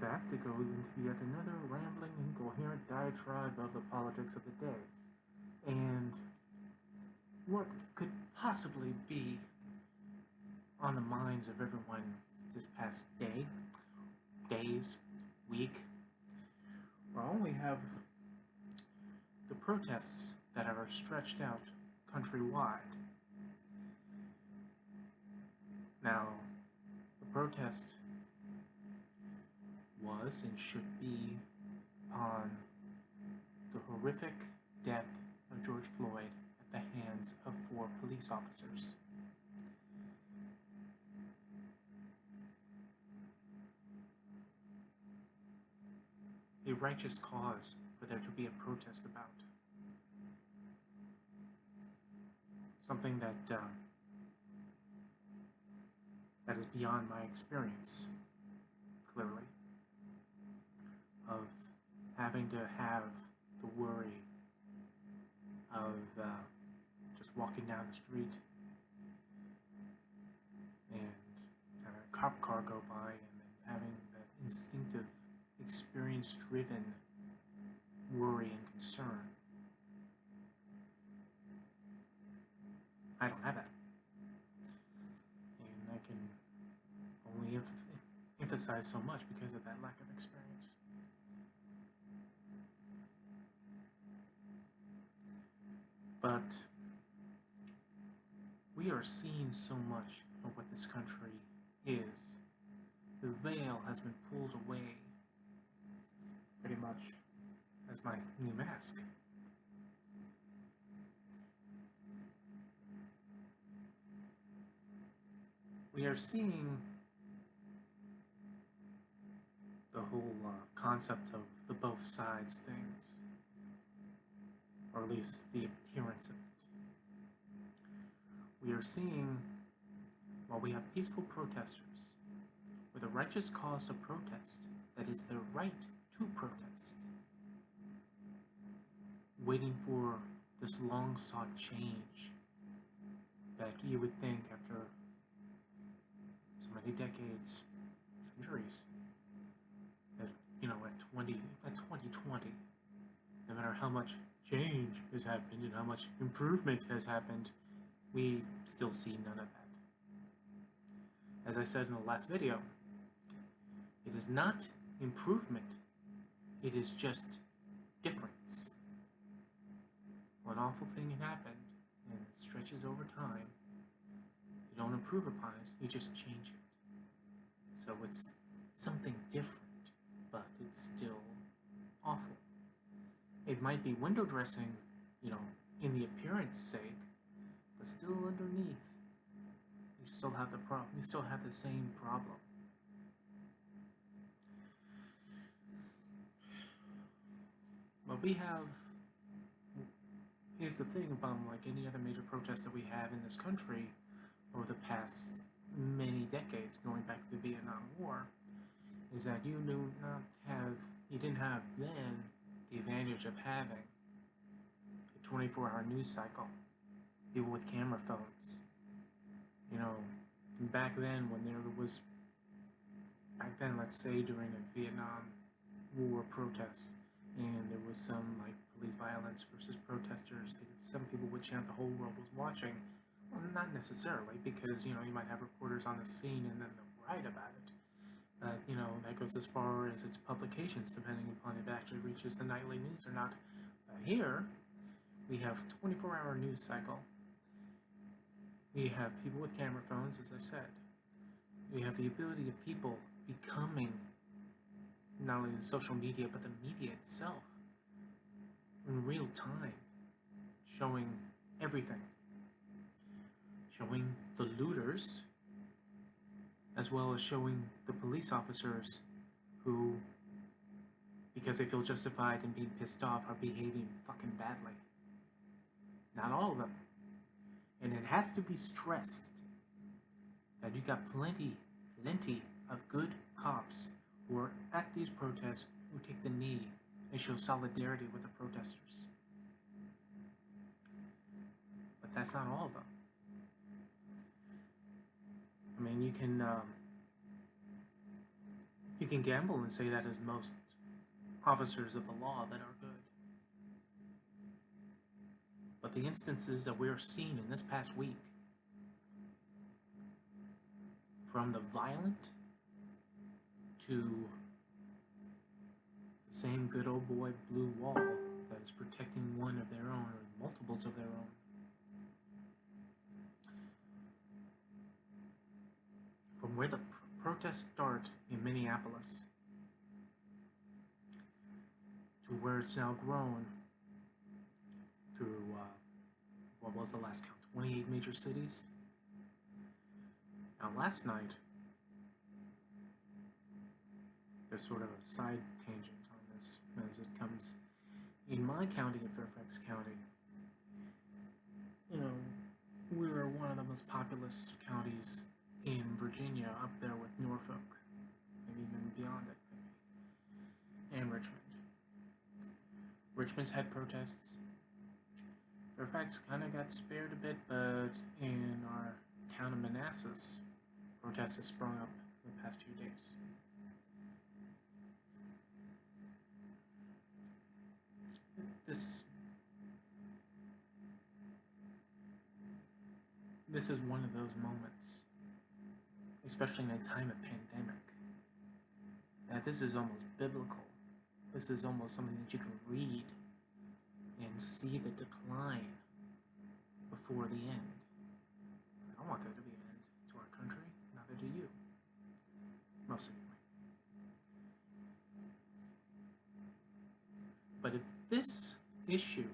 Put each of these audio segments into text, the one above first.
back to go into yet another rambling, incoherent diatribe of the politics of the day. And what could possibly be on the minds of everyone this past day, days, week? Well, we have the protests that are stretched out countrywide. Now, the protest was and should be on the horrific death of George Floyd at the hands of 4 police officers. A righteous cause for there to be a protest about. Something that is beyond my experience, clearly, of having to have the worry of just walking down the street and having a cop car go by and then having that instinctive, experience-driven worry and concern. I don't have that. And I can only emphasize so much because of that lack of experience. But we are seeing so much of what this country is. The veil has been pulled away, pretty much as my new mask. We are seeing the whole concept of the both sides things, or at least the appearance of it. We are seeing, while we have peaceful protesters with a righteous cause to protest, that is their right to protest, waiting for this long-sought change that you would think after so many decades, centuries, that, at 2020, no matter how much change has happened and how much improvement has happened, we still see none of that. As I said in the last video, it is not improvement, it is just difference. When an awful thing happened and it stretches over time, you don't improve upon it, you just change it. So it's something different, but it's still awful. It might be window dressing, in the appearance sake, but still underneath, you still have the problem. You still have the same problem. But we have, here's the thing about like any other major protest that we have in this country over the past many decades, going back to the Vietnam War, is that you didn't have then the advantage of having a 24-hour news cycle, people with camera phones. Back then let's say during a Vietnam War protest, and there was some like police violence versus protesters, some people would chant the whole world was watching. Well, not necessarily, because you might have reporters on the scene and then they'll write about it. That goes as far as its publications, depending upon if it actually reaches the nightly news or not. Here, we have 24-hour news cycle. We have people with camera phones, as I said. We have the ability of people becoming not only the social media, but the media itself in real time, showing everything. Showing the looters, as well as showing the police officers who, because they feel justified in being pissed off, are behaving fucking badly. Not all of them. And it has to be stressed that you got plenty of good cops who are at these protests who take the knee and show solidarity with the protesters. But that's not all of them. I mean, you can You can gamble and say that as most officers of the law that are good. But the instances that we're seeing in this past week, from the violent to the same good old boy blue wall that is protecting one of their own or multiples of their own, from where the protests start in Minneapolis to where it's now grown through, what was the last count, 28 major cities. Now last night, there's sort of a side tangent on this as it comes in my county, in Fairfax County. You know, we're one of the most populous counties in Virginia, up there with Norfolk, maybe even beyond it, maybe, and Richmond. Richmond's had protests. Fairfax kind of got spared a bit, but in our town of Manassas, protests have sprung up in the past few days. This is one of those moments, especially in a time of pandemic, that this is almost biblical. This is almost something that you can read and see the decline before the end. I don't want there to be an end to our country, neither do you. Most of you might. But if this issue,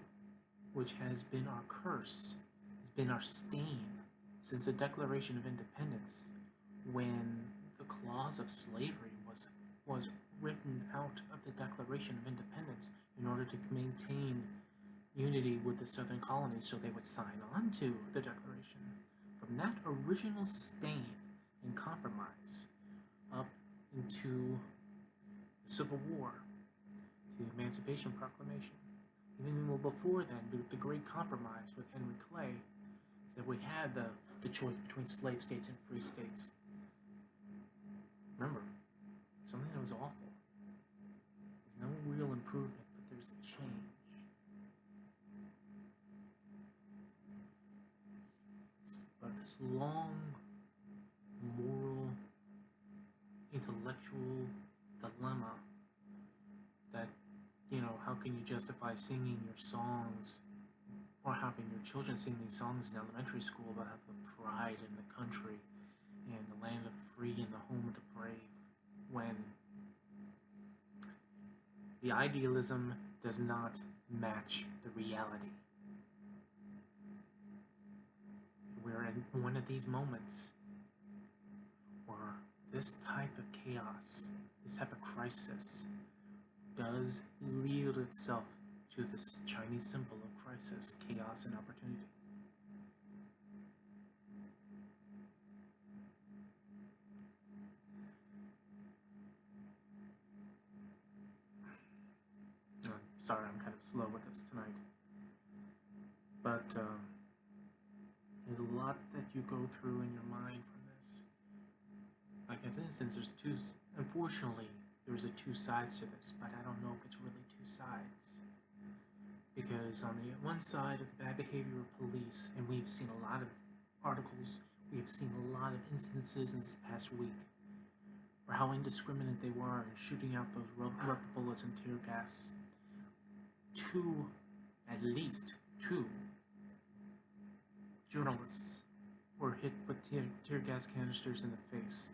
which has been our curse, has been our stain since the Declaration of Independence, when the clause of slavery was written out of the Declaration of Independence in order to maintain unity with the southern colonies so they would sign on to the Declaration. From that original stain and compromise up into the Civil War, the Emancipation Proclamation, even before then, with the Great Compromise with Henry Clay, is that we had the choice between slave states and free states. Remember, something that was awful. There's no real improvement, but there's a change. But this long, moral, intellectual dilemma that, how can you justify singing your songs or having your children sing these songs in elementary school about the pride in the country and the land of the free and the home of the brave, when the idealism does not match the reality. We're in one of these moments where this type of chaos, this type of crisis, does yield itself to this Chinese symbol of crisis, chaos, and opportunity. Sorry, I'm kind of slow with this tonight. But there's a lot that you go through in your mind from this. Like, in instance, unfortunately, there's two sides to this, but I don't know if it's really two sides. Because on the one side of the bad behavior of police, and we've seen a lot of articles, we've seen a lot of instances in this past week, for how indiscriminate they were in shooting out those rubber bullets and tear gas. At least two journalists were hit with tear gas canisters in the face.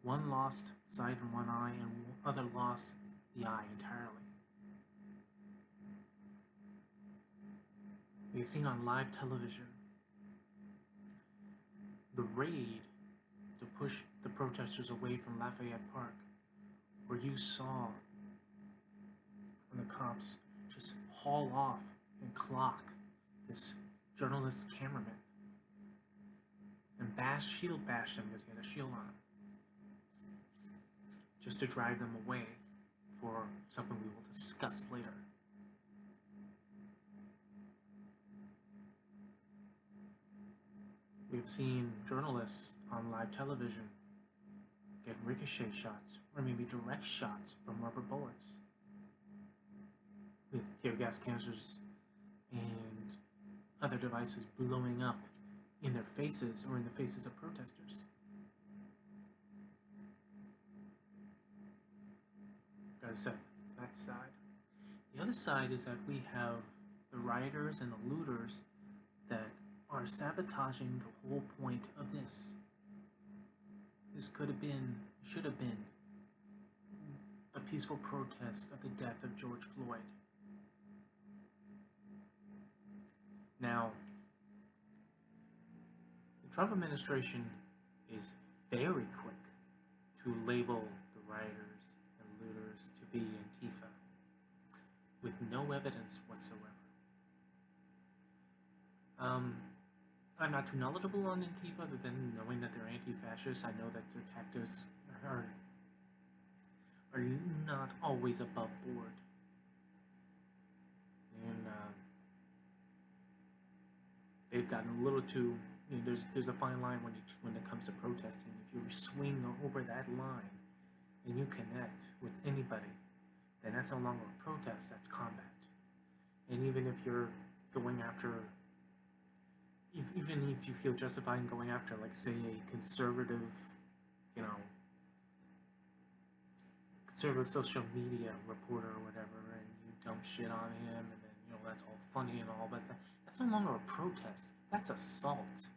One lost sight in one eye, and other lost the eye entirely. We've seen on live television the raid to push the protesters away from Lafayette Park, where you saw when the cops just haul off and clock this journalist cameraman and shield bash them because he had a shield on him, just to drive them away for something we will discuss later. We've seen journalists on live television get ricochet shots, or maybe direct shots from rubber bullets, with tear gas canisters and other devices blowing up in their faces or in the faces of protesters. Gotta say, that side. The other side is that we have the rioters and the looters that are sabotaging the whole point of this. This could have been, should have been, a peaceful protest of the death of George Floyd. Now, the Trump administration is very quick to label the rioters and looters to be Antifa, with no evidence whatsoever. I'm not too knowledgeable on Antifa, other than knowing that they're anti-fascists. I know that their tactics are not always above board. And they've gotten a little too, you know, there's a fine line when it comes to protesting. If you swing over that line and you connect with anybody, then that's no longer a protest, that's combat. And even if you're going after, even if you feel justified in going after, like, say, a conservative, you know, conservative social media reporter or whatever, and you dump shit on him, and then, you know, that's all funny and all, but that's no longer a protest. That's assault.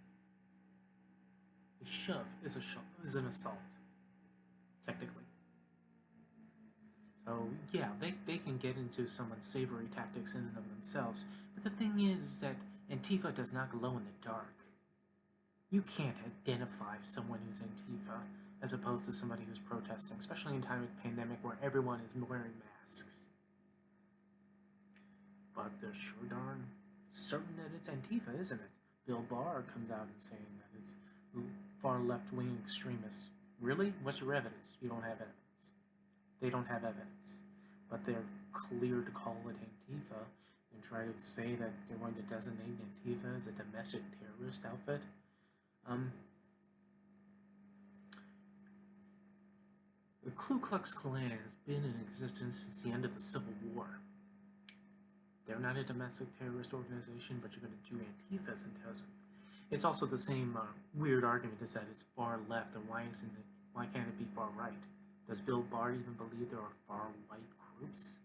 A shove is an assault, technically. So, yeah, they can get into some unsavory tactics in and of themselves, but the thing is that Antifa does not glow in the dark. You can't identify someone who's Antifa as opposed to somebody who's protesting, especially in time of pandemic where everyone is wearing masks. But they're sure darn certain that it's Antifa, isn't it? Bill Barr comes out and saying that it's far left-wing extremists. Really? What's your evidence? You don't have evidence. They don't have evidence. But they're clear to call it Antifa and try to say that they're going to designate Antifa as a domestic terrorist outfit. The Ku Klux Klan has been in existence since the end of the Civil War. They're not a domestic terrorist organization, but you're going to do Antifa as intelligent. It's also the same weird argument, is that it's far left, and why can't it be far right? Does Bill Barr even believe there are far right groups?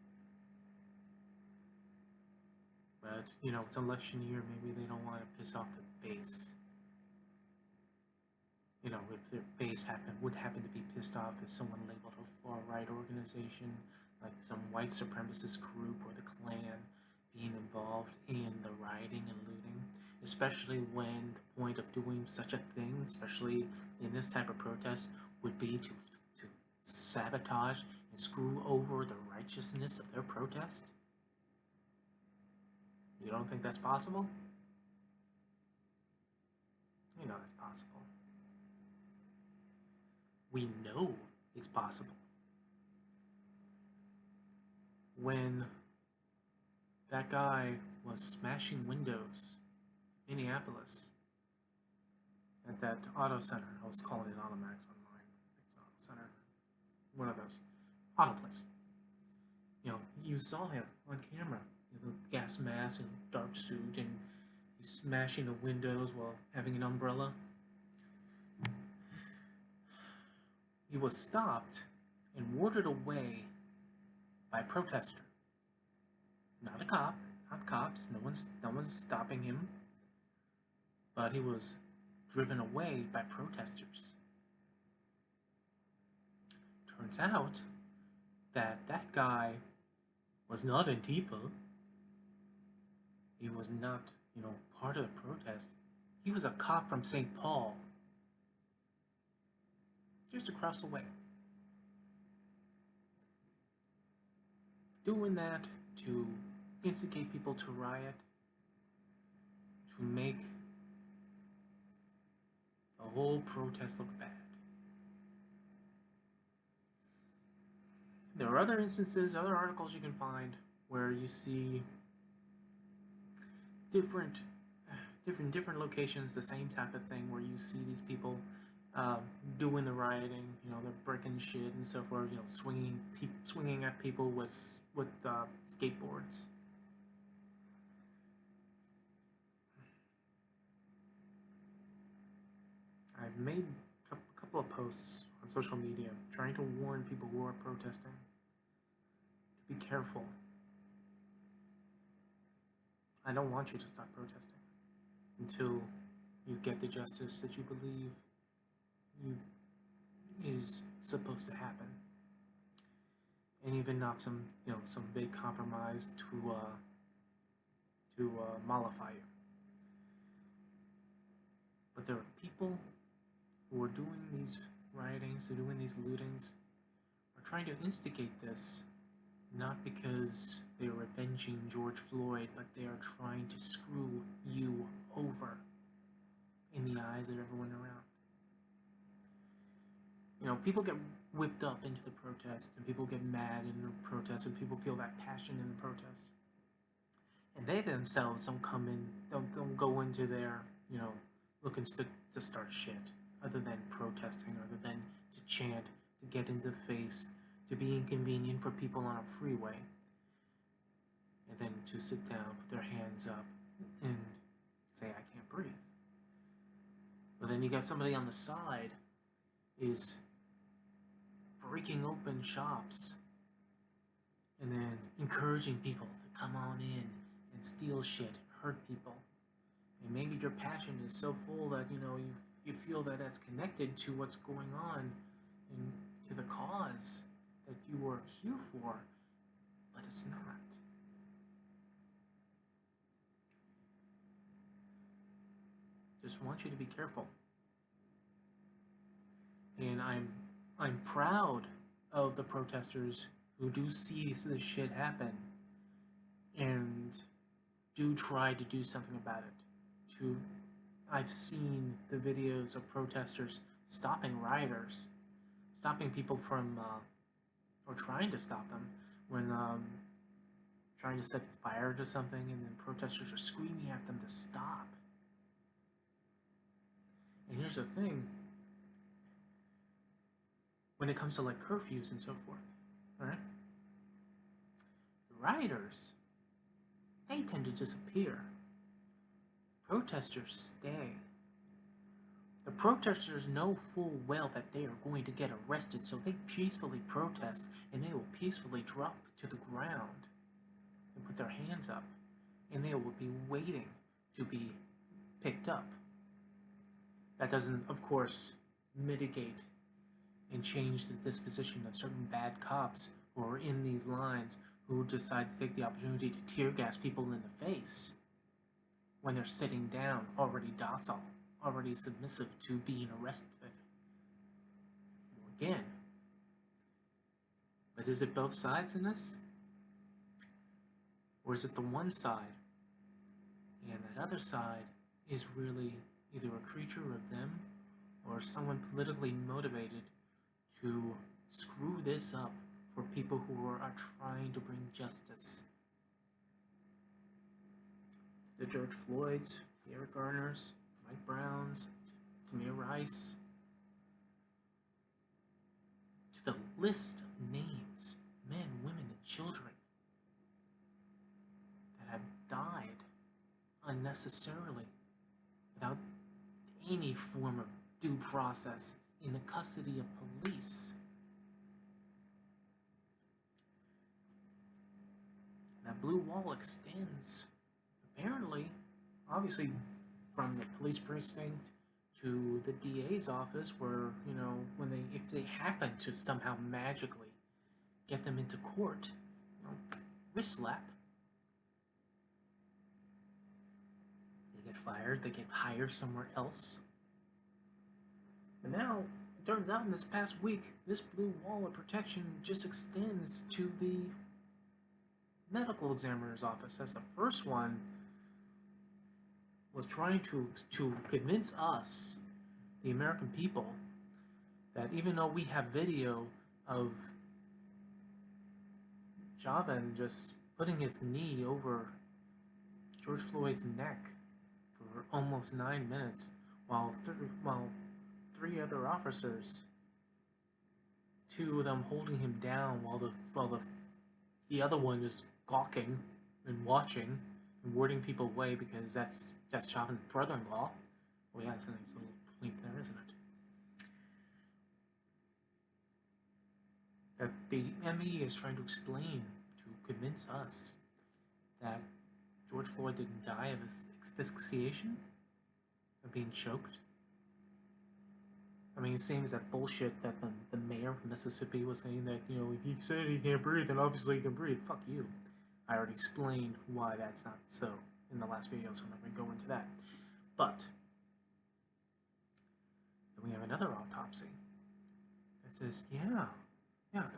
But, you know, it's election year, maybe they don't want to piss off the base. You know, if their base would happen to be pissed off if someone labeled a far-right organization, like some white supremacist group or the Klan, being involved in the rioting and looting, especially when the point of doing such a thing, especially in this type of protest, would be to sabotage and screw over the righteousness of their protest? You don't think that's possible? You know that's possible. We know it's possible. When that guy was smashing windows in Minneapolis at that auto center, I was calling it Automax online, it's Auto Center, one of those, auto place. You know, you saw him on camera, you know, gas mask and dark suit, and he's smashing the windows while having an umbrella. He was stopped and warded away by a protester. Not a cop, not cops, no one's stopping him. But he was driven away by protesters. Turns out that that guy was not Antifa. He was not, you know, part of the protest. He was a cop from St. Paul, just across the way. Doing that to instigate people to riot, to make the whole protest look bad. There are other instances, other articles you can find where you see different locations, the same type of thing, where you see these people uh, doing the rioting. You know, they're breaking shit and so forth. You know, swinging at people with skateboards. I've made a couple of posts on social media trying to warn people who are protesting to be careful. I don't want you to stop protesting until you get the justice that you believe you is supposed to happen, and even not some some big compromise to mollify you. But there are people who are doing these riotings, they're doing these lootings, are trying to instigate this not because they are avenging George Floyd, but they are trying to screw you over in the eyes of everyone around. You know, people get whipped up into the protest, and people get mad in the protest, and people feel that passion in the protest. And they themselves don't come in, don't go into there, you know, looking to start shit, other than protesting, other than to chant, to get in the face, to be inconvenient for people on a freeway, and then to sit down, put their hands up, and say, I can't breathe. But then you got somebody on the side is breaking open shops and then encouraging people to come on in and steal shit, hurt people. And maybe your passion is so full that you feel that that's connected to what's going on and to the cause that you were here for, but it's not. Just want you to be careful. And I'm proud of the protesters who do see this shit happen and do try to do something about it. I've seen the videos of protesters stopping rioters, stopping people from, or trying to stop them when trying to set fire to something, and then protesters are screaming at them to stop. And here's the thing, when it comes to like curfews and so forth, alright? The rioters, they tend to disappear. Protesters stay. The protesters know full well that they are going to get arrested, so they peacefully protest, and they will peacefully drop to the ground and put their hands up, and they will be waiting to be picked up. That doesn't, of course, mitigate and change the disposition of certain bad cops who are in these lines, who decide to take the opportunity to tear gas people in the face when they're sitting down, already docile, already submissive to being arrested. Again, but is it both sides in this? Or is it the one side, and that other side is really either a creature of them or someone politically motivated to screw this up for people who are trying to bring justice? The George Floyds, the Eric Garners, Mike Browns, Tamir Rice, to the list of names, men, women, and children that have died unnecessarily without any form of due process in the custody of police. That blue wall extends, apparently, obviously, from the police precinct to the DA's office, where, if they happen to somehow magically get them into court, wrist slap. They get fired, they get hired somewhere else. But now, it turns out in this past week, this blue wall of protection just extends to the medical examiner's office, as the first one was trying to convince us, the American people, that even though we have video of Javan just putting his knee over George Floyd's neck for almost 9 minutes, while 3 other officers, 2 of them holding him down while the other one is gawking and watching and warding people away because that's Chauvin's brother-in-law. Well, yeah, that's a nice little point there, isn't it? That the ME is trying to explain, to convince us that George Floyd didn't die of asphyxiation, of being choked. I mean, it seems that bullshit that the mayor of Mississippi was saying that, you know, if he said he can't breathe, then obviously he can breathe. Fuck you. I already explained why that's not so in the last video, so I'm not going to go into that. But then we have another autopsy that says, yeah,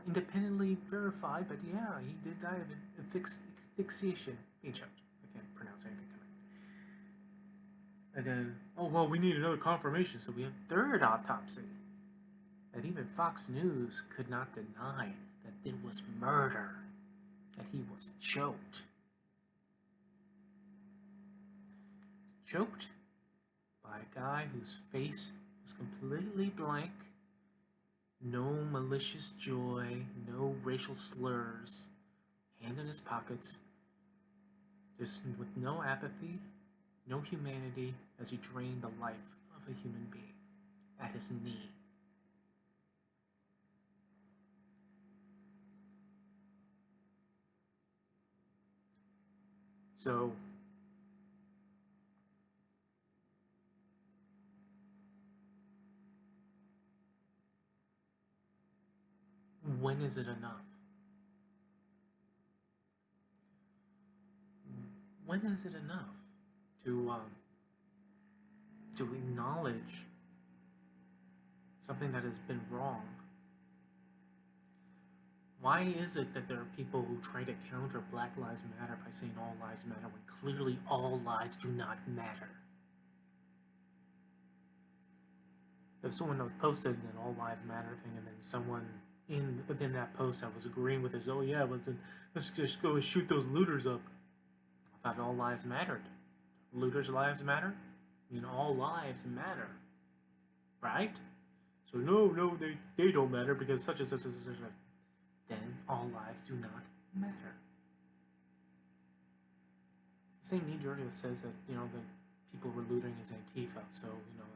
independently verified, but yeah, he did die of asphyxiation, being choked. I can't pronounce anything tonight. And then, oh, well, we need another confirmation, so we have third autopsy. That even Fox News could not deny that it was murder, that he was choked. Choked by a guy whose face was completely blank, no malicious joy, no racial slurs, hands in his pockets, just with no apathy, no humanity, as he drained the life of a human being at his knee. So, when is it enough? When is it enough to acknowledge something that has been wrong? Why is it that there are people who try to counter Black Lives Matter by saying all lives matter when clearly all lives do not matter? If someone posted an all lives matter thing and then someone within that post that was agreeing with us, oh yeah, let's just go shoot those looters up. I thought all lives mattered. Looters' lives matter? I mean, all lives matter, right? So no, they don't matter because such and such and such and such. Then all lives do not matter. The same knee-jerk that says that, you know, the people we're looting is Antifa, so, you know,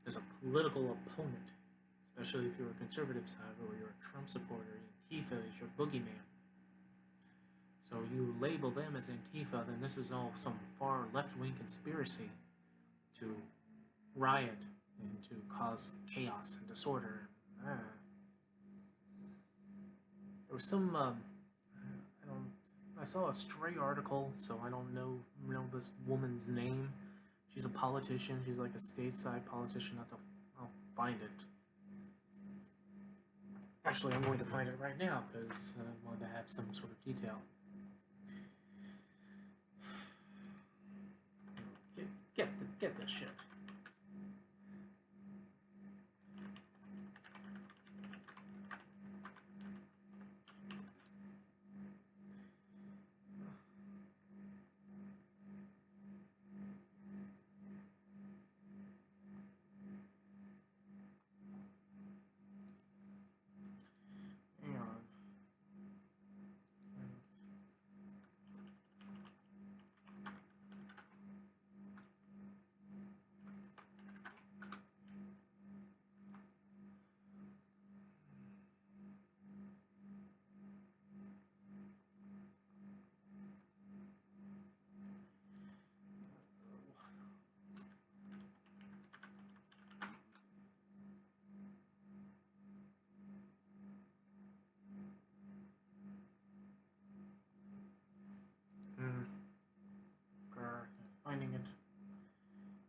as a political opponent, especially if you're a conservative side or you're a Trump supporter, Antifa is your boogeyman. So you label them as Antifa, then this is all some far left-wing conspiracy to riot and to cause chaos and disorder. There was some, I saw a stray article, so I don't know this woman's name. She's a politician. She's like a stateside politician. I'll find it. Actually, I'm going to find it right now because I wanted to have some sort of detail. Get this shit.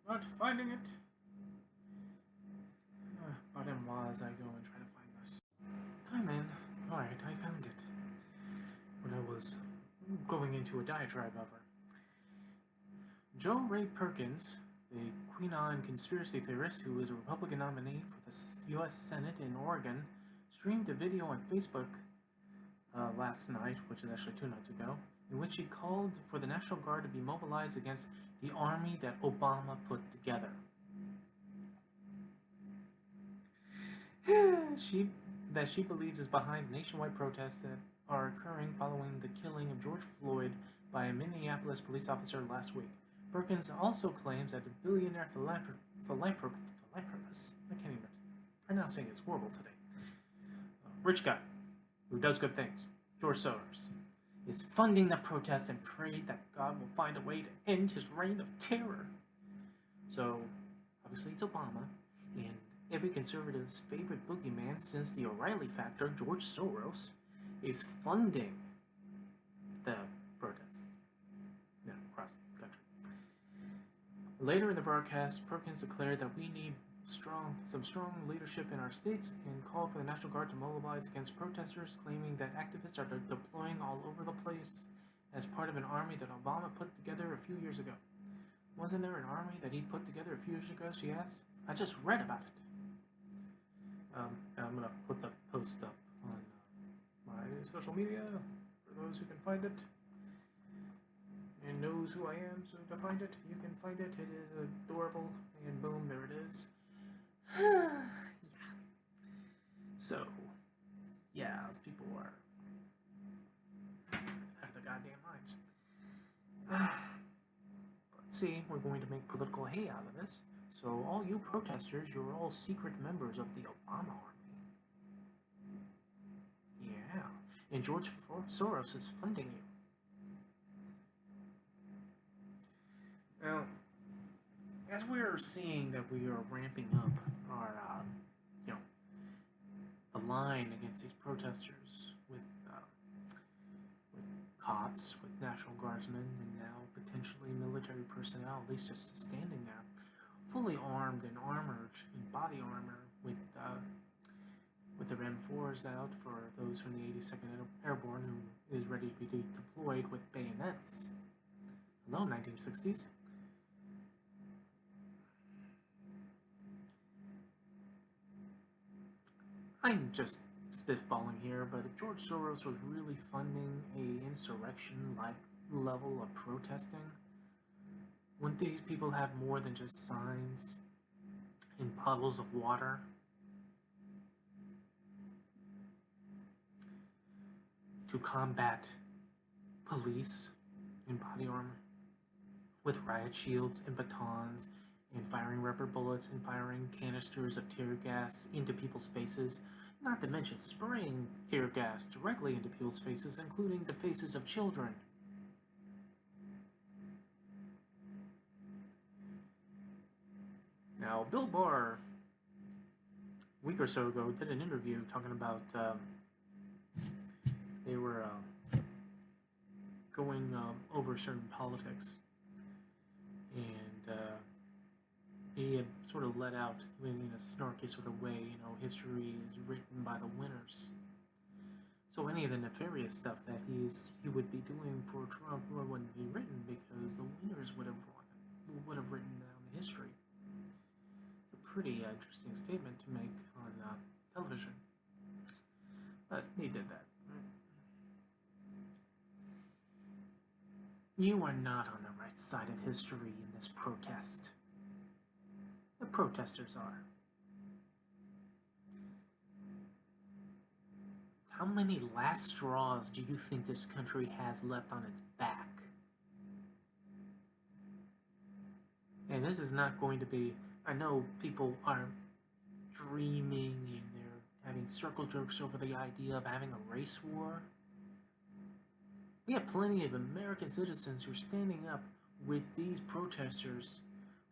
Not finding it. But as I go and try to find this. Time in. Alright, I found it. When I was going into a diatribe of her. Joe Ray Perkins, the QAnon conspiracy theorist who is a Republican nominee for the U.S. Senate in Oregon, streamed a video on Facebook last night, which is actually 2 nights ago, in which he called for the National Guard to be mobilized against the army that Obama put together. she believes is behind the nationwide protests that are occurring following the killing of George Floyd by a Minneapolis police officer last week. Perkins also claims that a billionaire philanthropist, I can't even pronouncing it's horrible today, rich guy who does good things, George Soros, is funding the protest and prayed that God will find a way to end his reign of terror. So, obviously it's Obama, and every conservative's favorite boogeyman since the O'Reilly factor, George Soros, is funding the protest across the country. Later in the broadcast, Perkins declared that we need some strong leadership in our states and called for the National Guard to mobilize against protesters, claiming that activists are deploying all over the place as part of an army that Obama put together a few years ago. Wasn't there an army that he put together a few years ago, she asked? I just read about it. I'm going to put the post up on my social media for those who can find it and knows who I am, so to find it, you can find it. It is adorable, and boom, there it is. Yeah. So, yeah, people are out of their goddamn minds. But see, we're going to make political hay out of this. So, all you protesters, you're all secret members of the Obama army. Yeah, and George Soros is funding you. Now, as we're seeing that we are ramping up our, the line against these protesters with cops, with National Guardsmen, and now potentially military personnel, at least just standing there, fully armed and armored in body armor with their M4s out for those from the 82nd Airborne who is ready to be deployed with bayonets. Hello, 1960s. I'm just spitballing here, but if George Soros was really funding a insurrection-like level of protesting, wouldn't these people have more than just signs and bottles of water? To combat police in body armor with riot shields and batons and firing rubber bullets and firing canisters of tear gas into people's faces, not to mention spraying tear gas directly into people's faces, including the faces of children. Now, Bill Barr, a week or so ago, did an interview talking about they were going over certain politics, and he had sort of let out in a snarky sort of way, history is written by the winners. So any of the nefarious stuff that he would be doing for Trump wouldn't be written because the winners would have written down the history. It's a pretty interesting statement to make on television, but he did that. You are not on the right side of history in this protest. The protesters are. How many last straws do you think this country has left on its back? And this is not going to be, I know people are dreaming and they're having circle jerks over the idea of having a race war. We have plenty of American citizens who are standing up with these protesters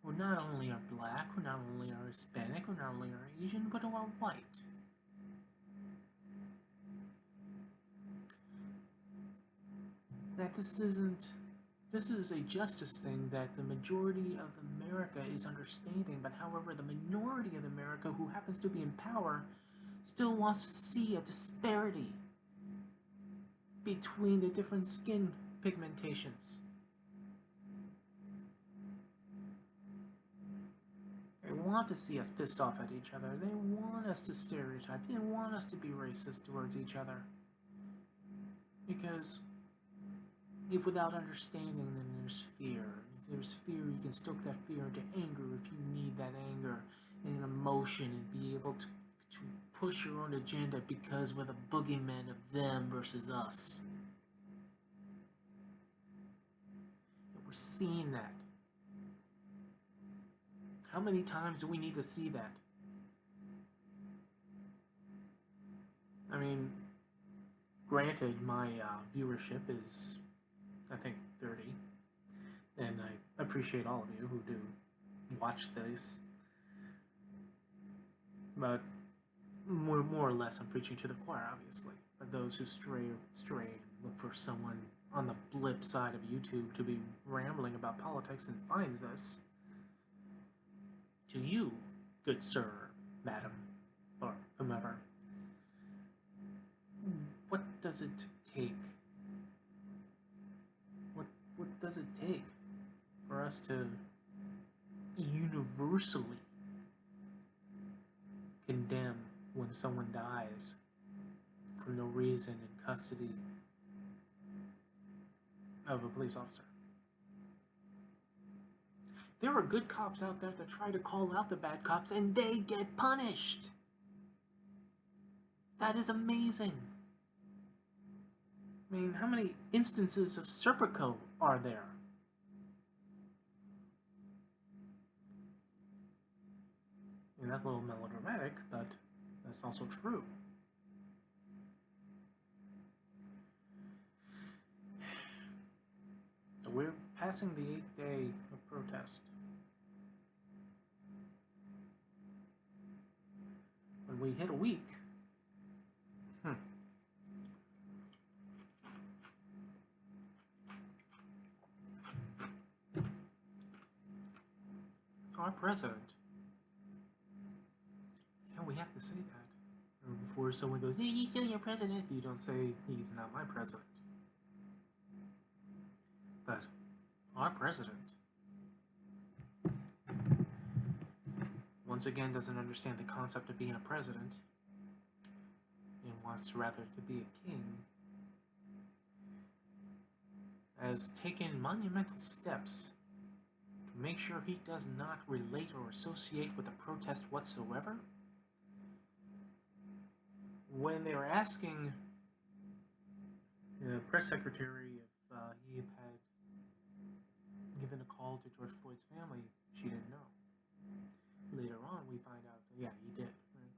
who not only are black, who not only are Hispanic, who not only are Asian, but who are white. That this is a justice thing that the majority of America is understanding, but however, the minority of America who happens to be in power still wants to see a disparity between the different skin pigmentations. They want to see us pissed off at each other. They want us to stereotype. They want us to be racist towards each other. Because if without understanding, then there's fear. If there's fear, you can stoke that fear into anger if you need that anger and emotion and be able to push your own agenda because we're the boogeymen of them versus us. And we're seeing that. How many times do we need to see that? I mean, granted, my viewership is, I think, 30. And I appreciate all of you who do watch this. But more or less, I'm preaching to the choir, obviously. But those who stray and look for someone on the blip side of YouTube to be rambling about politics and finds this, to you, good sir, madam, or whomever, what does it take? What does it take for us to universally condemn when someone dies for no reason in custody of a police officer? There are good cops out there that try to call out the bad cops and they get punished. That is amazing. I mean, how many instances of Serpico are there? And that's a little melodramatic, but that's also true. So we're passing the 8th day of protest. When we hit a week, our president, yeah, we have to say that. Before someone goes, hey, he's still your president, you don't say, he's not my president. But our president, once again, doesn't understand the concept of being a president and wants rather to be a king, has taken monumental steps to make sure he does not relate or associate with the protest whatsoever. When they were asking the press secretary if he had given a call to George Floyd's family, she didn't know. Later on, we find out, yeah, he did. Right?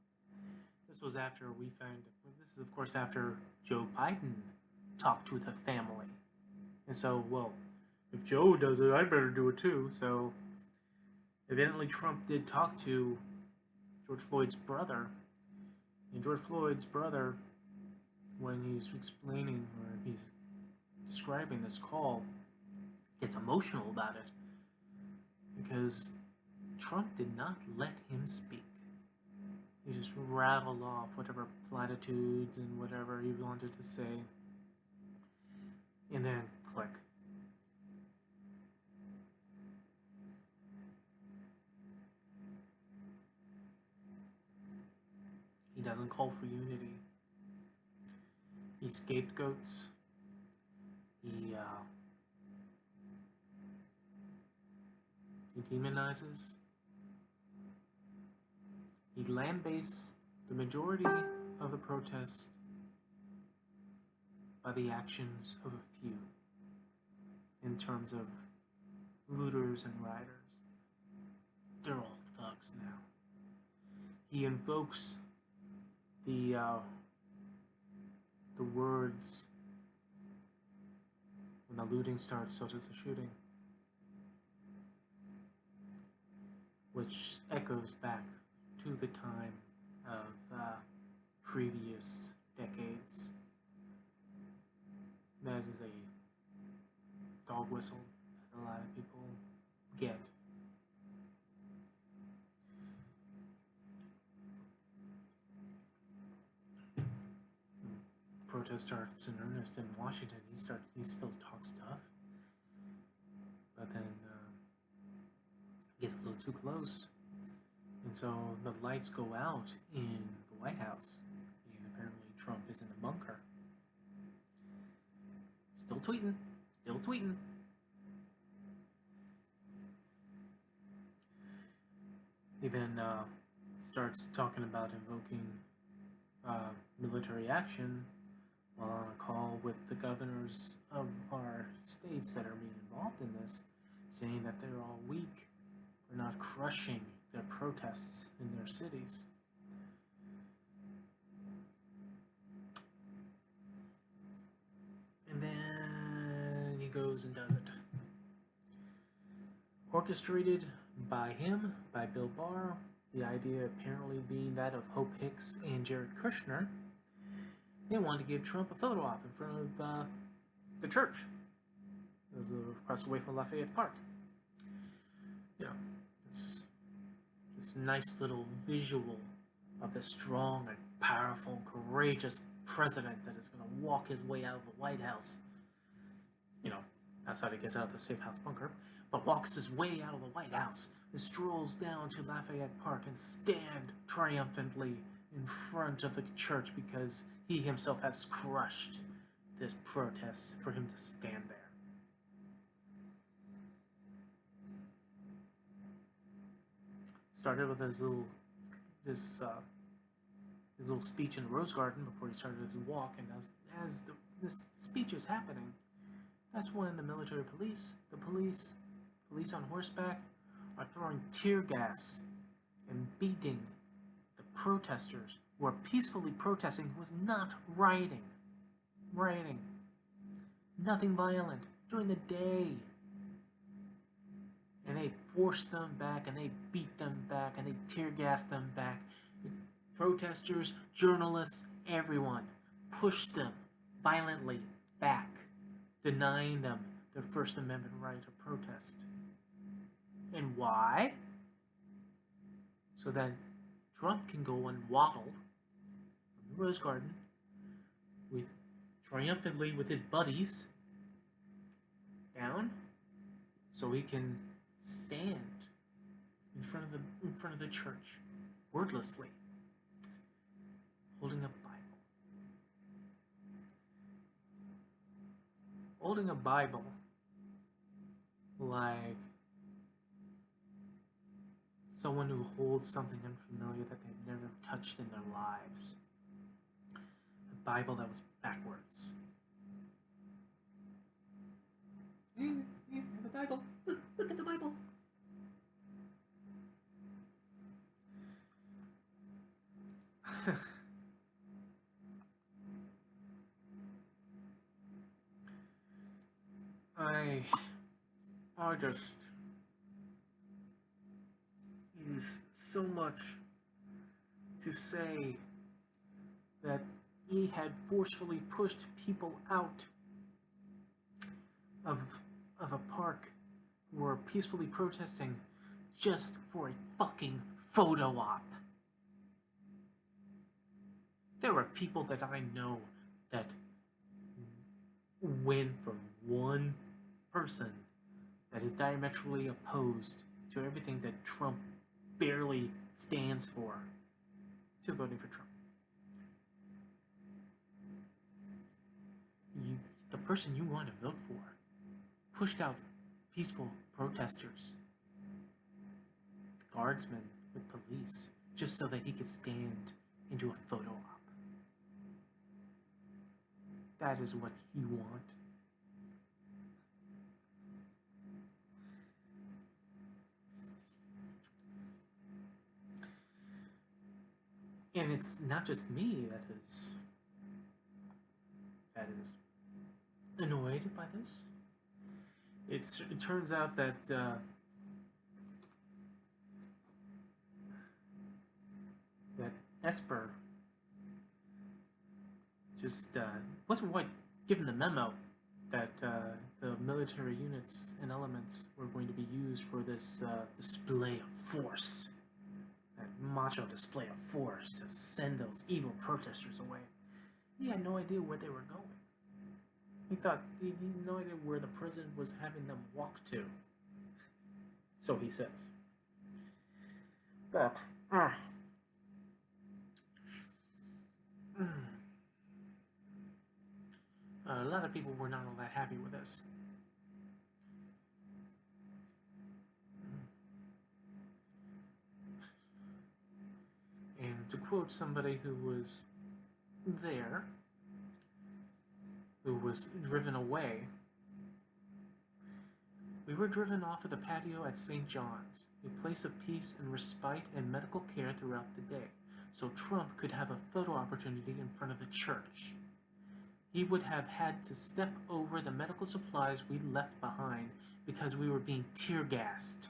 This was after we found, this is of course after Joe Biden talked to the family. And so, well, if Joe does it, I better do it too. So, evidently Trump did talk to George Floyd's brother. And George Floyd's brother, when he's explaining or he's describing this call, gets emotional about it because Trump did not let him speak. He just rattled off whatever platitudes and whatever he wanted to say, and then click. He doesn't call for unity. He scapegoats. He demonizes. He land-based the majority of the protests by the actions of a few in terms of looters and rioters. They're all thugs now. He invokes the words when the looting starts, so does the shooting, which echoes back to the time of previous decades. That is a dog whistle that a lot of people get. Protest starts in earnest in Washington. He still talks tough, but then gets a little too close, and so the lights go out in the White House, and apparently Trump is in the bunker. Still tweeting. He then starts talking about invoking military action while on a call with the governors of our states that are being involved in this, saying that they're all weak for not crushing their protests in their cities. And then he goes and does it. Orchestrated by him, by Bill Barr, the idea apparently being that of Hope Hicks and Jared Kushner. They wanted to give Trump a photo op in front of the church. It was across the way from Lafayette Park. You know, this nice little visual of the strong and powerful, courageous president that is going to walk his way out of the White House. You know, outside he gets out of the safe house bunker, but walks his way out of the White House and strolls down to Lafayette Park and stand triumphantly in front of the church because he himself has crushed this protest for him to stand there. Started with his little speech in the Rose Garden before he started his walk, and as this speech is happening, that's when the military police, the police on horseback, are throwing tear gas and beating the protesters who are peacefully protesting, who was not rioting. Nothing violent during the day. And they forced them back, and they beat them back, and they tear gassed them back. Protesters, journalists, everyone pushed them violently back, denying them their First Amendment right to protest. And why? So then Trump can go and waddle from the Rose Garden triumphantly with his buddies down, so he can stand in front of the church wordlessly, holding a Bible. Holding a Bible like someone who holds something unfamiliar that they've never touched in their lives. A Bible that was backwards. The Bible. Look at the Bible. I just use so much to say that he had forcefully pushed people out of a park who were peacefully protesting just for a fucking photo op. There are people that I know that win for one person that is diametrically opposed to everything that Trump barely stands for, to voting for Trump. The person you want to vote for pushed out peaceful protesters, guardsmen with police, just so that he could stand into a photo op. That is what you want. And it's not just me that is annoyed by this. It turns out that that Esper just wasn't quite given the memo that the military units and elements were going to be used for this display of force, that macho display of force to send those evil protesters away. He had no idea where they were going. He had no idea where the president was having them walk to. So he says. But, a lot of people were not all that happy with this. And to quote somebody who was there who was driven away. We were driven off of the patio at St. John's, a place of peace and respite and medical care throughout the day, so Trump could have a photo opportunity in front of the church. He would have had to step over the medical supplies we left behind because we were being tear-gassed.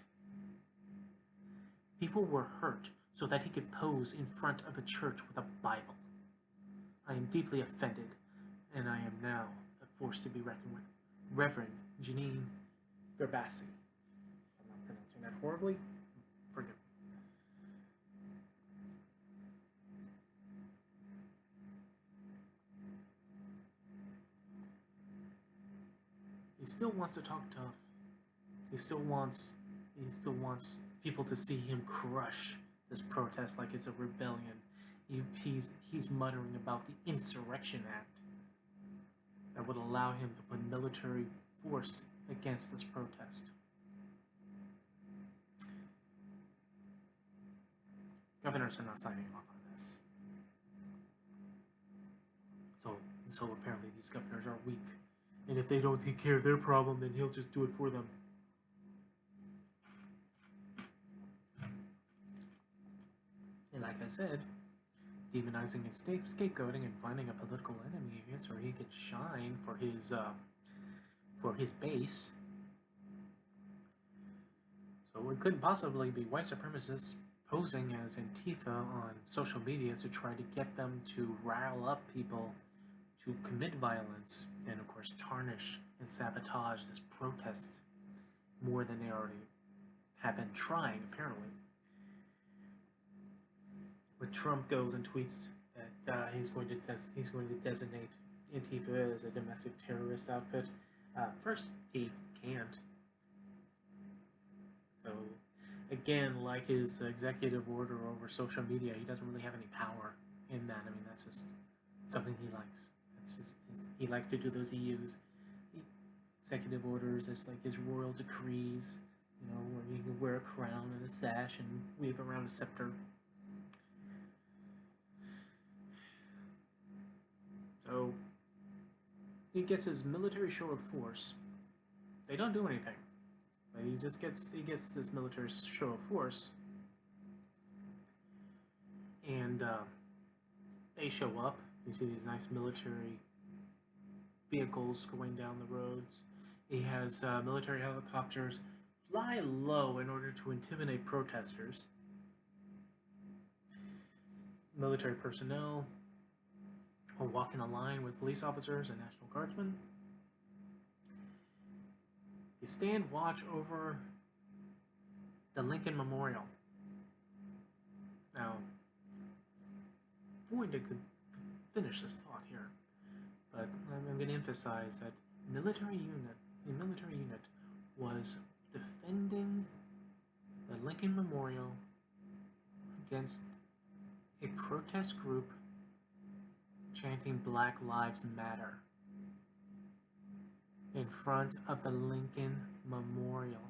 People were hurt so that he could pose in front of a church with a Bible. I am deeply offended, and I am now a force to be reckoned with. Reverend Janine Gerbasi. I'm not pronouncing that horribly. Forgive me. He still wants to talk tough. He still wants people to see him crush this protest like it's a rebellion. He's muttering about the Insurrection Act that would allow him to put military force against this protest. Governors are not signing off on this. So apparently these governors are weak. And if they don't take care of their problem, then he'll just do it for them. And like I said, demonizing and scapegoating and finding a political enemy so he could shine for his base. So it couldn't possibly be white supremacists posing as Antifa on social media to try to get them to rile up people to commit violence and, of course, tarnish and sabotage this protest more than they already have been trying, apparently. But Trump goes and tweets that he's going to designate Antifa as a domestic terrorist outfit. First, he can't. So, again, like his executive order over social media, he doesn't really have any power in that. I mean, that's just something he likes. He likes to do those EUs. Executive orders, it's like his royal decrees, you know, where he can wear a crown and a sash and wave around a scepter. So he gets his military show of force. They don't do anything, but he gets this military show of force, and they show up. You see these nice military vehicles going down the roads. He has military helicopters fly low in order to intimidate protesters. Military personnel will walk in a line with police officers and National Guardsmen. They stand watch over the Lincoln Memorial. Now, I'm going to finish this thought here, but I'm going to emphasize that a military unit was defending the Lincoln Memorial against a protest group chanting Black Lives Matter in front of the Lincoln Memorial.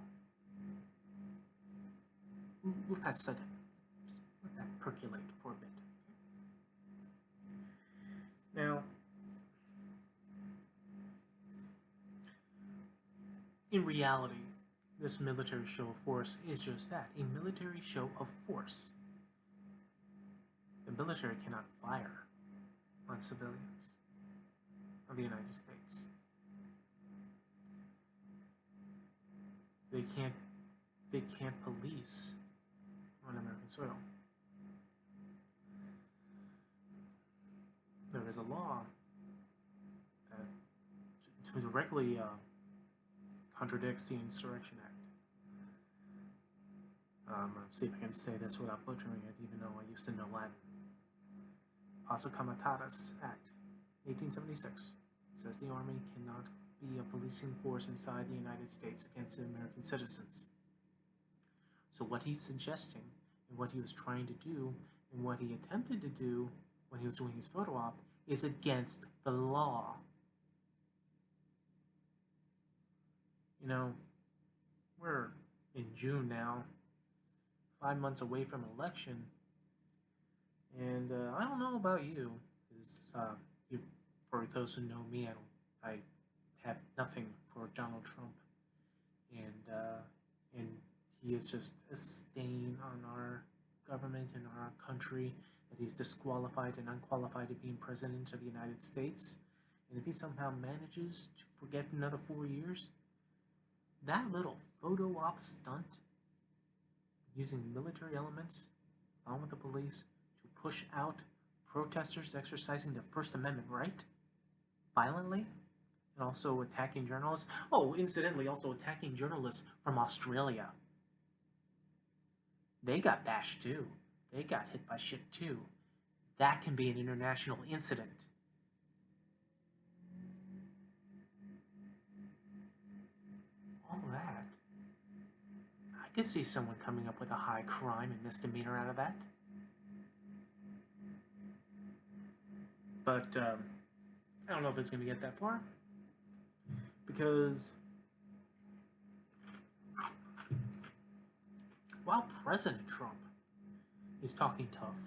Let that set in. Just let that percolate for a bit. Now, in reality, this military show of force is just that, a military show of force. The military cannot fire on civilians of the United States. They can't police on American soil. There is a law that directly contradicts the Insurrection Act. I'll see if I can say this without butchering it, even though I used to know Latin. Posse Comitatus Act, 1876, says the Army cannot be a policing force inside the United States against American citizens. So what he's suggesting, and what he was trying to do, and what he attempted to do when he was doing his photo op, is against the law. You know, we're in June now, 5 months away from an election, and I don't know about you, Is you, for those who know me, I have nothing for Donald Trump, and he is just a stain on our government and our country. That he's disqualified and unqualified to being president of the United States. And if he somehow manages to forget another 4 years, that little photo op stunt using military elements along with the police to push out protesters exercising their First Amendment right violently and also attacking journalists. Oh, incidentally, also attacking journalists from Australia. They got bashed too. They got hit by shit too. That can be an international incident. All that. I could see someone coming up with a high crime and misdemeanor out of that. But I don't know if it's going to get that far. Because while President Trump is talking tough,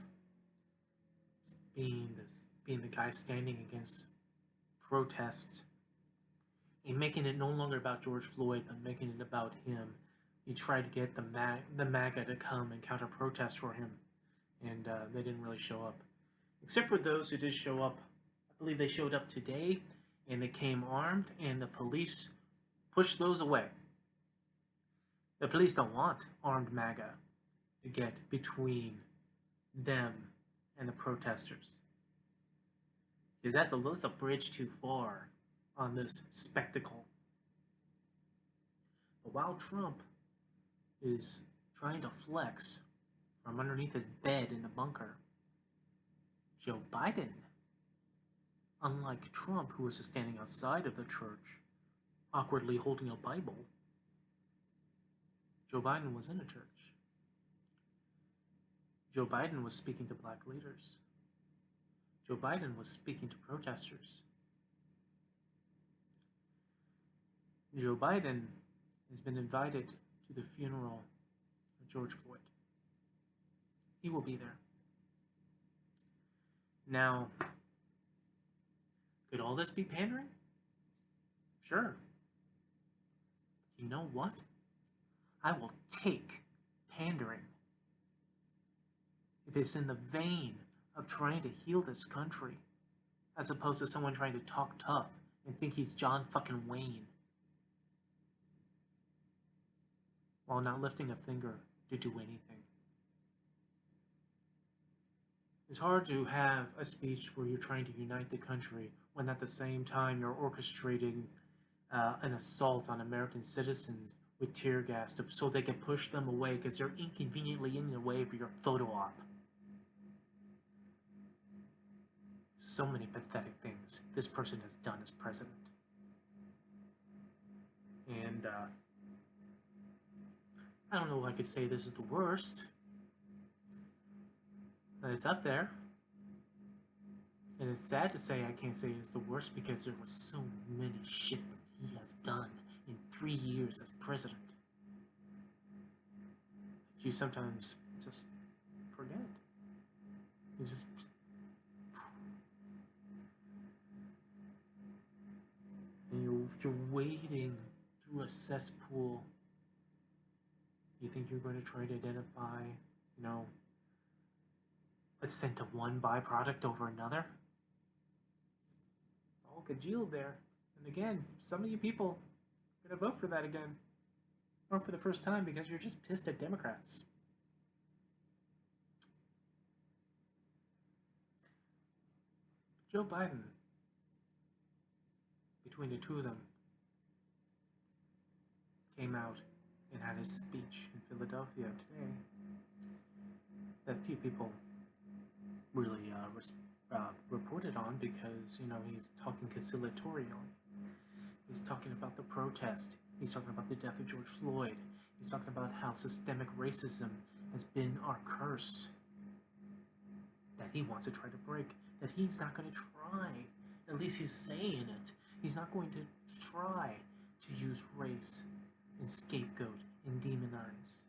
being the guy standing against protests and making it no longer about George Floyd, but making it about him, he tried to get the MAGA to come and counter protest for him, and they didn't really show up. Except for those who did show up. I believe they showed up today, and they came armed, and the police pushed those away. The police don't want armed MAGA to get between them and the protesters. Because that's a bridge too far on this spectacle. But while Trump is trying to flex from underneath his bed in the bunker, Joe Biden, unlike Trump, who was just standing outside of the church, awkwardly holding a Bible, Joe Biden was in a church. Joe Biden was speaking to black leaders. Joe Biden was speaking to protesters. Joe Biden has been invited to the funeral of George Floyd. He will be there. Now, could all this be pandering? Sure. You know what? I will take pandering if it's in the vein of trying to heal this country, as opposed to someone trying to talk tough and think he's John fucking Wayne, while not lifting a finger to do anything. It's hard to have a speech where you're trying to unite the country when at the same time you're orchestrating an assault on American citizens with tear gas so they can push them away because they're inconveniently in the way for your photo op. So many pathetic things this person has done as president. And I don't know if I could say this is the worst, but it's up there. And it's sad to say I can't say it's the worst because there was so many shit that he has done in 3 years as president that you sometimes just forget. You just... And you're wading through a cesspool. You think you're going to try to identify, a scent of one byproduct over another? It's all congealed there. And again, some of you people are going to vote for that again. Or for the first time because you're just pissed at Democrats. Joe Biden, between the two of them, came out and had his speech in Philadelphia today that few people really reported on because, he's talking conciliatorially. He's talking about the protest. He's talking about the death of George Floyd. He's talking about how systemic racism has been our curse that he wants to try to break, that he's not going to try. At least he's saying it. He's not going to try to use race and scapegoat and demonize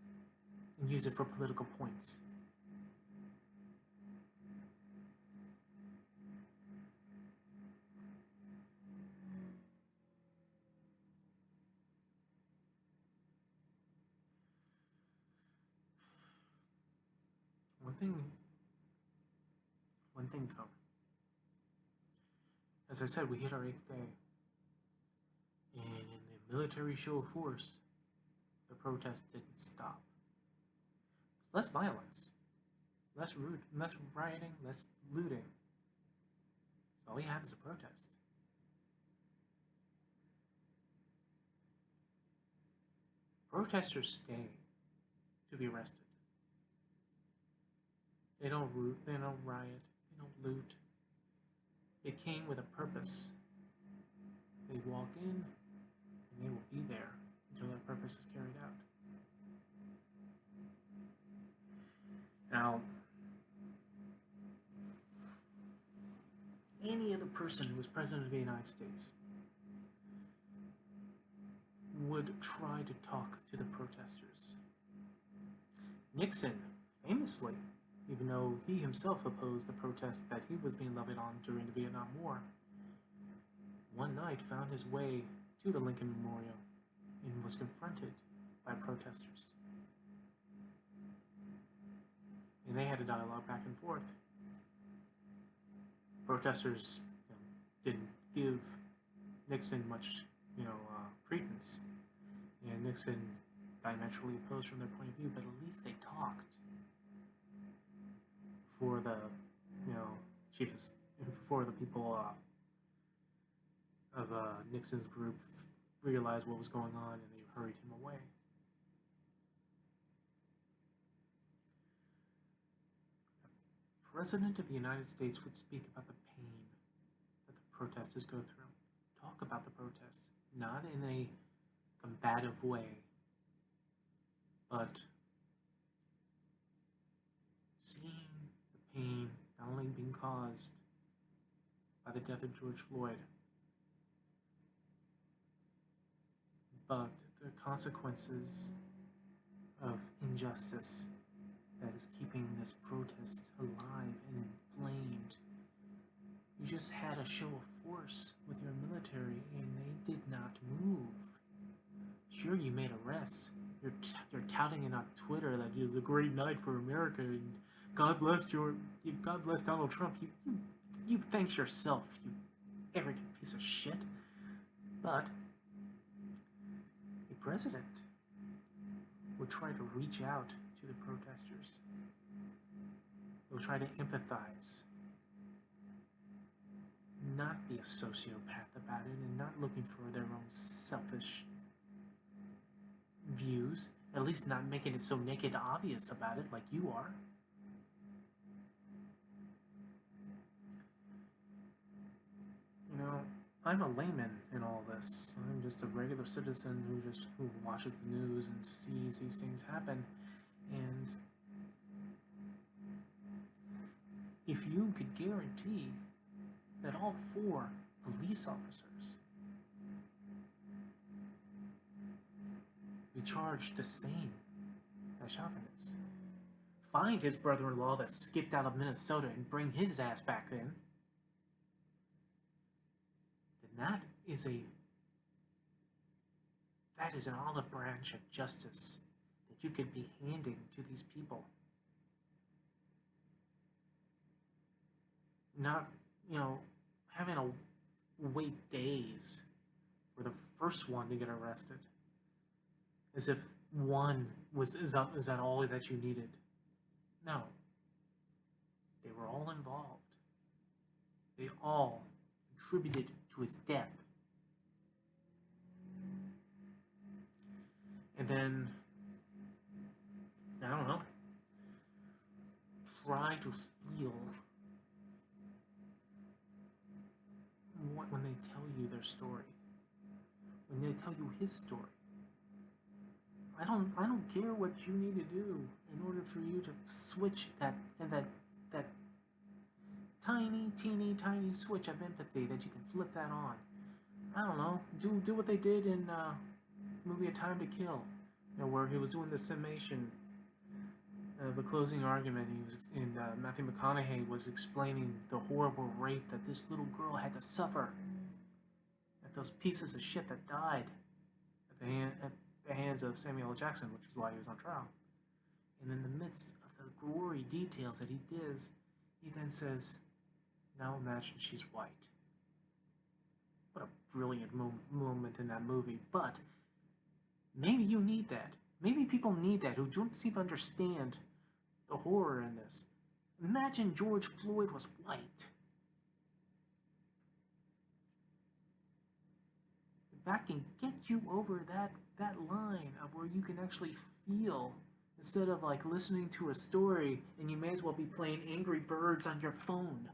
and use it for political points. one thing though. As I said, we hit our 8th day, and in the military show of force, the protest didn't stop. Less violence, less rioting, less looting. So all you have is a protest. Protesters stay to be arrested. They don't riot, they don't loot. They came with a purpose. They walk in, and they will be there until that purpose is carried out. Now, any other person who was president of the United States would try to talk to the protesters. Nixon, famously, even though he himself opposed the protests that he was being levied on during the Vietnam War, one night found his way to the Lincoln Memorial and was confronted by protesters. And they had a dialogue back and forth. Protesters didn't give Nixon much, credence, and Nixon diametrically opposed from their point of view, but at least they talked. Before the, before the people of Nixon's group realized what was going on, and they hurried him away. The President of the United States would speak about the pain that the protesters go through. Talk about the protests, not in a combative way, but seeing the pain not only being caused by the death of George Floyd, but the consequences of injustice that is keeping this protest alive and inflamed. You just had a show of force with your military and they did not move. Sure, you made arrests. You're touting it on Twitter that it was a great night for America and God bless Donald Trump. You thanks yourself, you arrogant piece of shit. But a president would try to reach out to the protesters. They'll try to empathize. Not be a sociopath about it and not looking for their own selfish views. At least not making it so naked obvious about it like you are. I'm a layman in all this. I'm just a regular citizen who watches the news and sees these things happen. And if you could guarantee that all 4 police officers be charged the same as Chauvin is, find his brother-in-law that skipped out of Minnesota and bring his ass back in, that is an olive branch of justice that you could be handing to these people. Not, having to wait days for the first one to get arrested. As if one is that all that you needed. No. They were all involved. They all contributed to his death. And then, I don't know, try to feel when they tell you their story, when they tell you his story. I don't care what you need to do in order for you to switch that tiny switch of empathy that you can flip that on. I don't know. Do what they did in the movie A Time to Kill, where he was doing the summation of a closing argument. Matthew McConaughey was explaining the horrible rape that this little girl had to suffer. At those pieces of shit that died at the hands of Samuel L. Jackson, which is why he was on trial. And in the midst of the gory details that he does, he then says, now imagine she's white. What a brilliant moment in that movie. But maybe you need that. Maybe people need that who don't seem to understand the horror in this. Imagine George Floyd was white. That can get you over that line of where you can actually feel, instead of like listening to a story and you may as well be playing Angry Birds on your phone.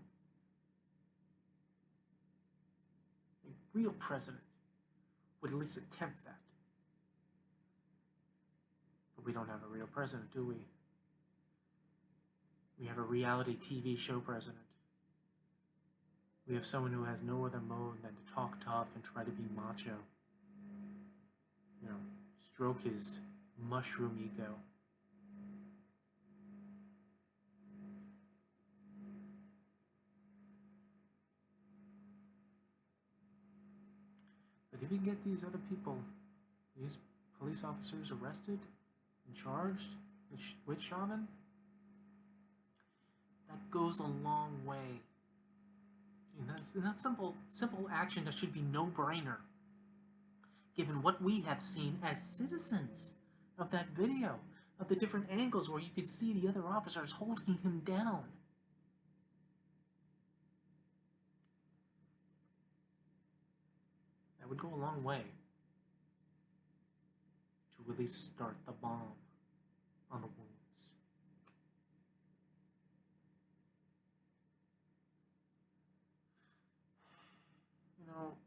A real president would at least attempt that. But we don't have a real president, do we? We have a reality TV show president. We have someone who has no other mode than to talk tough and try to be macho. You know, stroke his mushroom ego. But if you get these other people, these police officers arrested and charged with Chauvin, that goes a long way. And that's simple action that should be no-brainer, given what we have seen as citizens of that video, of the different angles where you could see the other officers holding him down. That would go a long way to really start the bomb on the wounds. You know,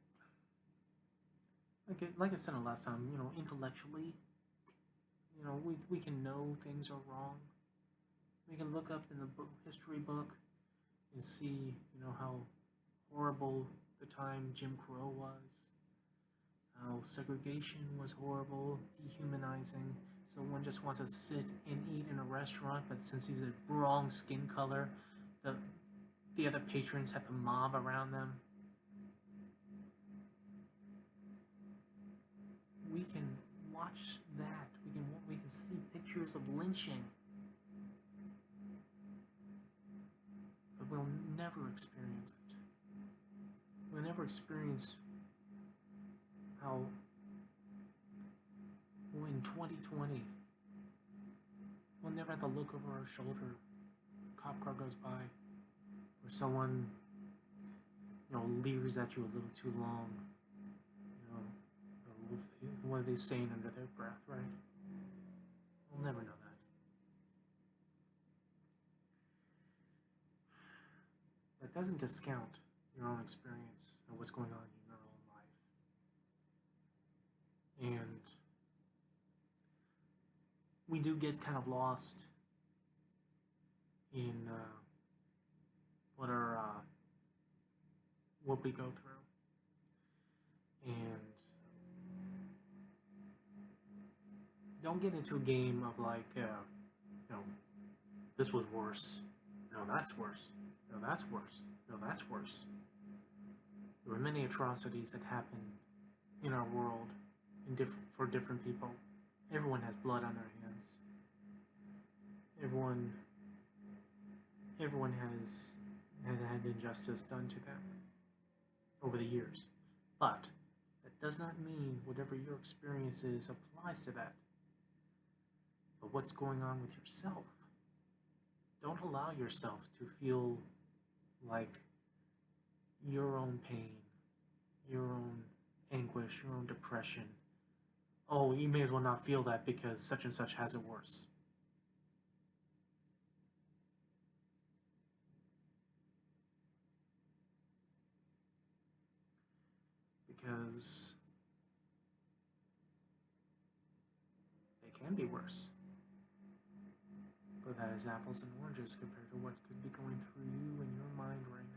like I said the last time, you know, intellectually, you know, we can know things are wrong. We can look up in the history book and see, you know, how horrible the time Jim Crow was, how segregation was horrible, dehumanizing. So one just wants to sit and eat in a restaurant, but since he's a wrong skin color, the other patrons have to mob around them. We can watch that. We can see pictures of lynching, but we'll never experience it. We'll never experience how in 2020 we'll never have to look over our shoulder. A cop car goes by, or someone, you know, leers at you a little too long. What are they saying under their breath, right? We'll never know that. That doesn't discount your own experience of what's going on in your own life. And we do get kind of lost in what we go through. And don't get into a game of like, you know, this was worse. No, that's worse. No, that's worse. No, that's worse. There were many atrocities that happen in our world for different people. Everyone has blood on their hands. Everyone has had injustice done to them over the years. But that does not mean whatever your experience is applies to that. But what's going on with yourself? Don't allow yourself to feel like your own pain, your own anguish, your own depression. Oh, you may as well not feel that because such and such has it worse. Because they can be worse. But that is apples and oranges compared to what could be going through you and your mind right now.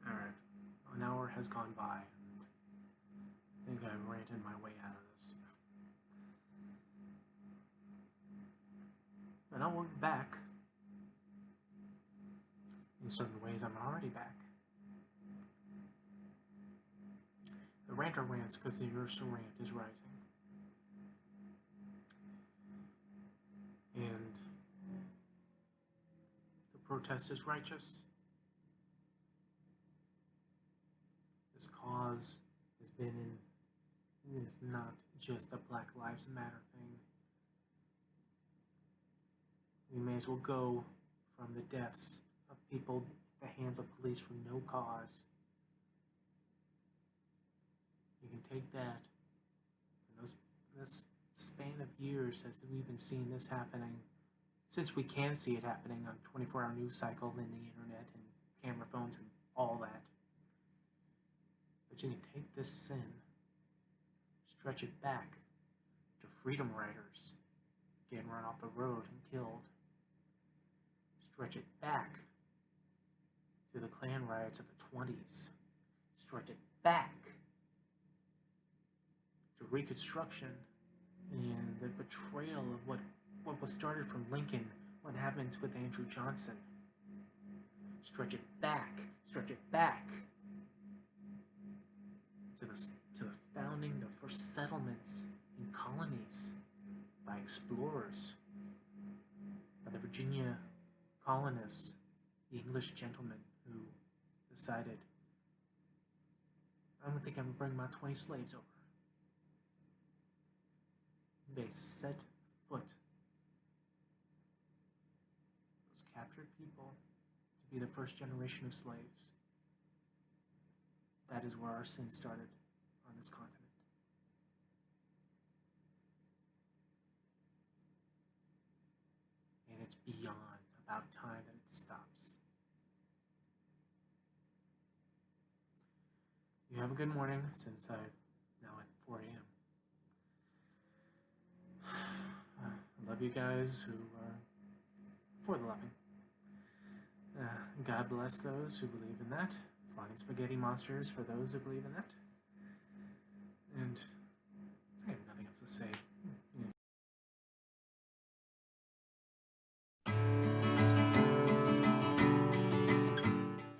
Alright, an hour has gone by. I think I've ranted my way out of this. And I'll work back. In certain ways, I'm already back. The Ranter rants because the urge to rant is rising. And the protest is righteous. This cause has been in, it's not just a Black Lives Matter thing. We may as well go from the deaths of people at the hands of police for no cause. You can take that, and this span of years as we've been seeing this happening, since we can see it happening on 24-hour news cycle and the internet and camera phones and all that. But you can take this sin, stretch it back to freedom riders getting run off the road and killed. Stretch it back to the Klan riots of the 20s. Stretch it back to Reconstruction and the betrayal of what was started from Lincoln, what happened with Andrew Johnson. Stretch it back to the founding, the first settlements in colonies by explorers, by the Virginia colonists, the English gentlemen who decided, I don't think I'm going to bring my 20 slaves over. They set foot, those captured people, to be the first generation of slaves. That is where our sin started on this continent. And it's beyond about time that it stops. You have a good morning, since I'm now at 4 a.m. I love you guys who are for the loving. God bless those who believe in that. Flying spaghetti monsters for those who believe in that. And I have nothing else to say.